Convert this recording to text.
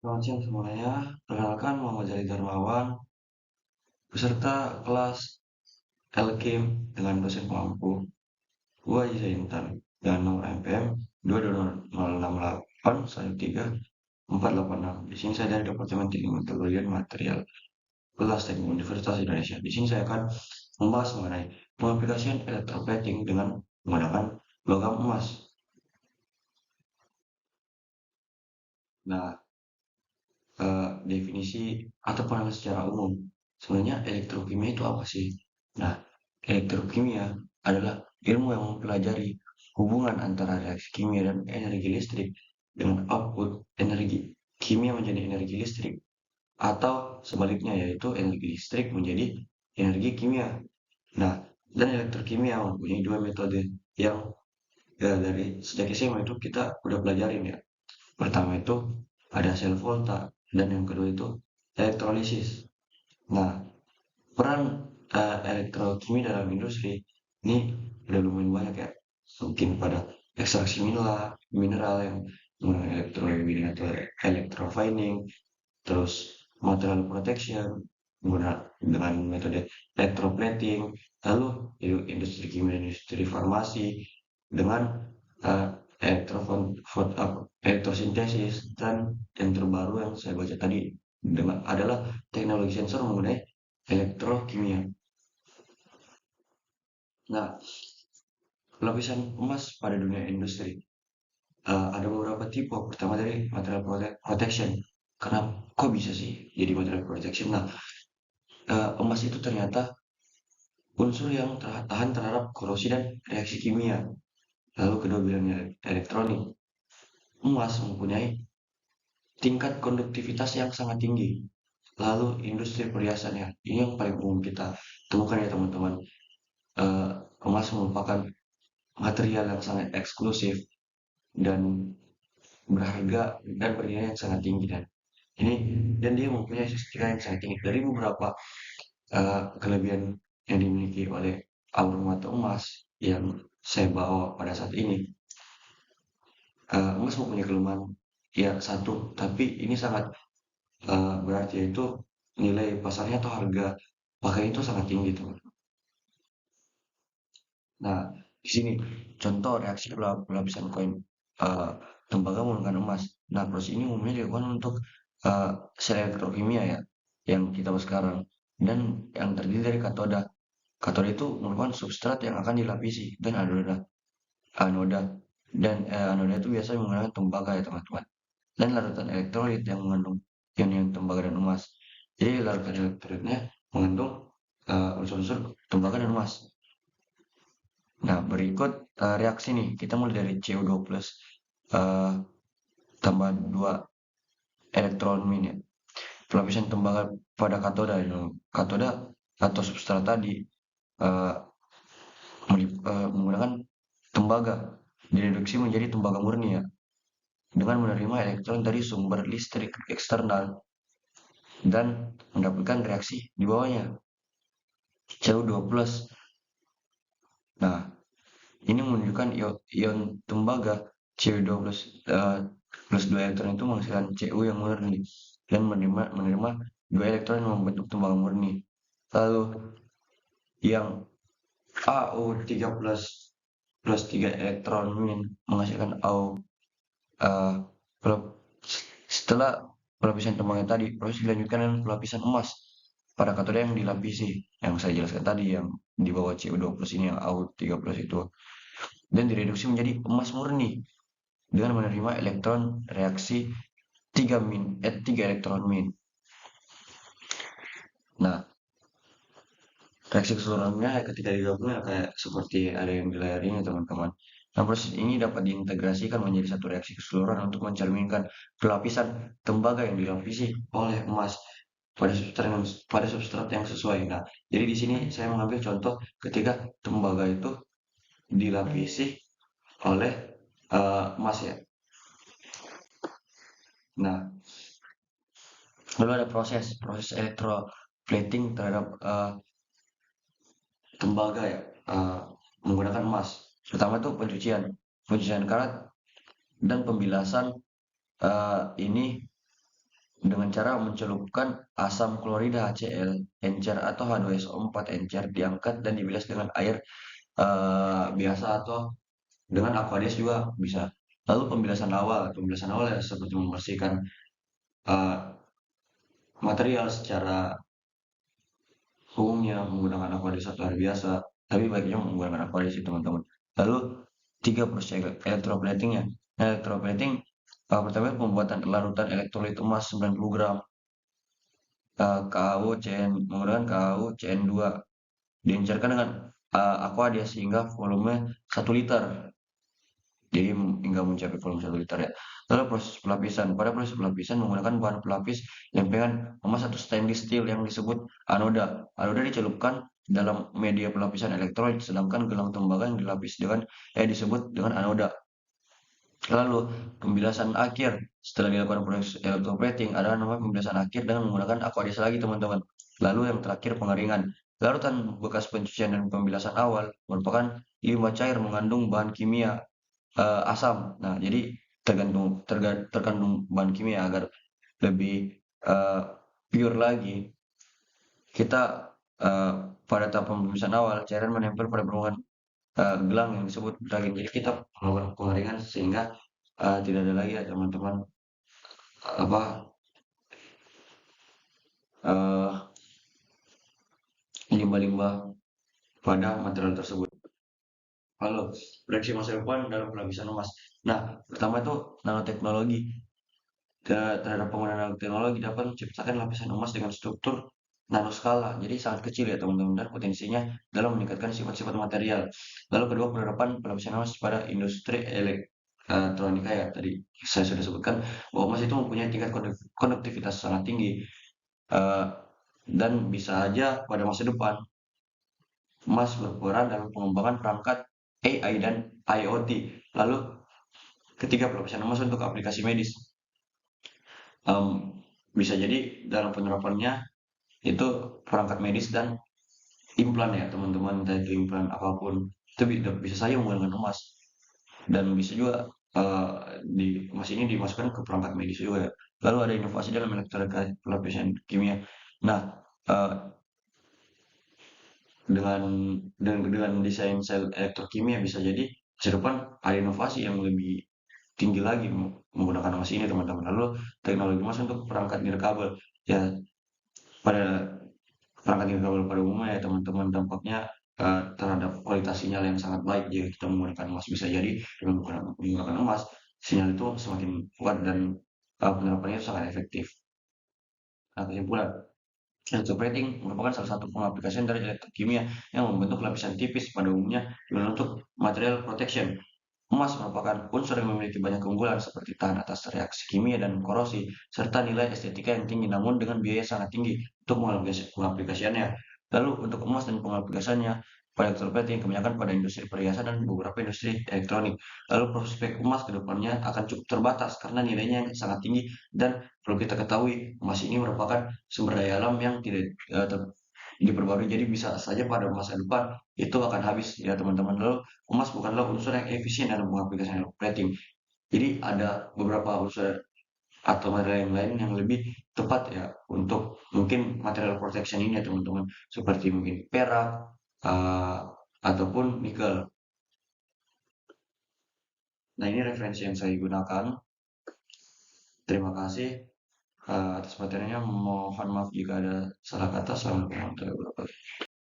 Selamat siang semuanya. Perkenalkan, Muhammad Jalil Darmawan, peserta kelas Elkim dengan dosen pengampu gua Isa Intan dan nomor MPM 22068 Di sini saya dari Departemen Teknik Meteorologi dan Material kelas Teknik Universitas Indonesia. Di sini saya akan membahas mengenai pengaplikasian electroplating dengan menggunakan logam emas. Nah, definisi atau pengertian secara umum. Sebenarnya elektrokimia itu apa sih? Nah, elektrokimia adalah ilmu yang mempelajari hubungan antara reaksi kimia dan energi listrik dengan output energi kimia menjadi energi listrik atau sebaliknya yaitu energi listrik menjadi energi kimia. Nah, dan elektrokimia mempunyai dua metode yang dari sejak SMA itu kita udah pelajarin ya. Pertama itu ada sel volta dan yang kedua itu elektrolisis. Nah, peran elektrokimia dalam industri ini udah lumayan banyak ya. Mungkin pada ekstraksi mineral yang menggunakan atau electrofining, terus material protection dengan metode electroplating, lalu industri kimia dan industri farmasi dengan uh, elektrosintesis dan yang terbaru yang saya baca tadi adalah teknologi sensor mengenai elektrokimia. Nah, lapisan emas pada dunia industri ada beberapa tipe. Pertama dari material protection. Kenapa kok bisa sih jadi material protection? Nah, emas itu ternyata unsur yang tahan terhadap korosi dan reaksi kimia. Lalu kedua bilangnya elektronik. Emas mempunyai tingkat konduktivitas yang sangat tinggi. Lalu industri perhiasan ya, ini yang paling umum kita temukan ya teman-teman. Eh, Emas merupakan material yang sangat eksklusif dan berharga dan bernilai yang sangat tinggi ini dan dia mempunyai sertifikat yang sangat tinggi dari beberapa kelebihan yang dimiliki oleh alur mata emas yang saya bawa pada saat ini. Emas mempunyai kelemahan ya satu, tapi ini sangat berarti yaitu nilai pasarnya atau harga pakai itu sangat tinggi teman. Nah, di sini contoh reaksi pelapisan koin eh, tembaga menggunakan emas. Nah, proses ini umumnya dilakukan untuk eh, sel elektrokimia ya, yang kita bahas sekarang. Dan yang terdiri dari katoda. Katoda itu merupakan substrat yang akan dilapisi dan anoda. Anoda anoda itu biasanya menggunakan tembaga ya teman-teman. Dan larutan elektrolit yang mengandung ion-ion tembaga dan emas. Jadi larutan elektrolitnya mengandung unsur-unsur tembaga dan emas. Nah, berikut reaksi nih. Kita mulai dari CO2 plus eh, tambah 2 elektron min ya. Pelapisan tembaga pada katoda. Ya. Katoda atau substrat tadi eh, menggunakan tembaga. Direduksi menjadi tembaga murni ya. Dengan menerima elektron dari sumber listrik eksternal dan mendapatkan reaksi di bawahnya. CO2 plus. Nah, ini menunjukkan ion tembaga CO2 plus 2 elektron itu menghasilkan Cu yang murni dan menerima 2 elektron yang membentuk tembaga murni. Lalu yang Au3 plus 3 elektron menghasilkan Au. eh, Setelah pelapisan tembaga tadi, proses dilanjutkan dengan pelapisan emas pada katoda yang dilapisi, yang saya jelaskan tadi, yang di bawah Cu2 plus ini, yang Au3 plus itu, dan direduksi menjadi emas murni dengan menerima elektron reaksi 3 elektron min. Nah, reaksi keseluruhannya ketika digabungkan kayak seperti ada yang di layar ini teman-teman. Nah, proses ini dapat diintegrasikan menjadi satu reaksi keseluruhan untuk mencerminkan pelapisan tembaga yang dilapisi oleh emas pada substrat yang sesuai. Nah, jadi di sini saya mengambil contoh ketika tembaga itu dilapisi oleh emas ya. Nah, lalu ada proses electroplating terhadap tembaga ya, menggunakan emas. Pertama itu pencucian karat dan pembilasan ini dengan cara mencelupkan asam klorida HCl, encer atau H2SO4 encer diangkat dan dibilas dengan air biasa atau dengan Aquades juga bisa. Lalu pembilasan awal ya seperti membersihkan eh, material secara umumnya menggunakan Aquades atau air biasa, tapi baiknya menggunakan Aquades sih teman-teman. Lalu tiga proses electroplatingnya. Electroplating pertama pembuatan larutan elektrolit emas 90 gram KAU CN menggunakan KAU CN2 diencerkan dengan Aqua sehingga volume 1 liter. Jadi hingga mencapai volume 1 liter ya. Lalu proses pelapisan. Pada proses pelapisan menggunakan bahan pelapis lempengan emas atau stainless steel yang disebut anoda. Anoda dicelupkan dalam media pelapisan elektrolit, sedangkan gelang tembaga yang dilapis dengan disebut dengan anoda. Lalu pembilasan akhir setelah dilakukan proses electroplating adalah namanya pembilasan akhir dengan menggunakan Aquades lagi teman-teman. Lalu yang terakhir pengeringan. Larutan bekas pencucian dan pembilasan awal merupakan limbah cair mengandung bahan kimia asam. Nah, jadi tergantung bahan kimia agar lebih eh, pure lagi. Kita eh, pada tahap pemeriksaan awal cairan menempel pada permukaan gelang yang disebut draging. Jadi kita melakukan pengeringan sehingga tidak ada lagi ya teman-teman apa eh, limbah-limbah pada material tersebut. Halo, prediksi masa depan dalam pelapisan emas. Nah, pertama itu nanoteknologi. Terhadap penggunaan nanoteknologi dapat menciptakan lapisan emas dengan struktur nanoskala, jadi sangat kecil ya teman-teman, dan potensinya dalam meningkatkan sifat-sifat material. Lalu kedua, penerapan pelapisan emas pada industri elektronika ya, tadi saya sudah sebutkan bahwa emas itu mempunyai tingkat konduktivitas sangat tinggi, eh, dan bisa aja pada masa depan emas berperan dalam pengembangan perangkat AI dan IoT. Lalu ketiga, pelapisan emas untuk aplikasi medis. Em, Bisa jadi dalam penerapannya itu perangkat medis dan implan ya teman-teman, entah itu implan apapun itu bisa saja menggunakan emas, dan bisa juga di emas ini dimasukkan ke perangkat medis juga ya. Lalu ada inovasi dalam elektronika lapisan kimia. Nah, eh, dengan dengan desain sel elektrokimia bisa jadi masa depan ada inovasi yang lebih tinggi lagi menggunakan emas ini teman-teman. Lalu teknologi emas untuk perangkat nirkabel ya, pada perangkat nirkabel pada umumnya ya teman-teman, dampaknya terhadap kualitas sinyal yang sangat baik jika kita menggunakan emas. Bisa jadi dengan menggunakan emas sinyal itu semakin kuat dan penerapannya itu sangat efektif. Nah, kesimpulan, electroplating merupakan salah satu pengaplikasian dari elektrokimia yang membentuk lapisan tipis pada umumnya untuk material protection. Emas merupakan unsur yang memiliki banyak keunggulan seperti tahan atas reaksi kimia dan korosi, serta nilai estetika yang tinggi namun dengan biaya sangat tinggi untuk pengaplikasiannya. Lalu untuk emas dan pengaplikasiannya, pada elektroplating kebanyakan pada industri perhiasan dan beberapa industri elektronik. Lalu prospek emas ke depannya akan cukup terbatas karena nilainya yang sangat tinggi, dan perlu kita ketahui emas ini merupakan sumber daya alam yang tidak diperbarui, jadi bisa saja pada masa depan itu akan habis ya teman-teman. Lalu emas bukanlah unsur yang efisien dalam pengaplikasian plating. Jadi ada beberapa unsur atau material yang lain yang lebih tepat ya untuk mungkin material protection ini ya teman-teman, seperti mungkin perak uh, ataupun nikel. Nah, ini referensi yang saya gunakan. Terima kasih atas materinya. Mohon maaf jika ada salah kata. Assalamualaikum warahmatullahi wabarakatuh.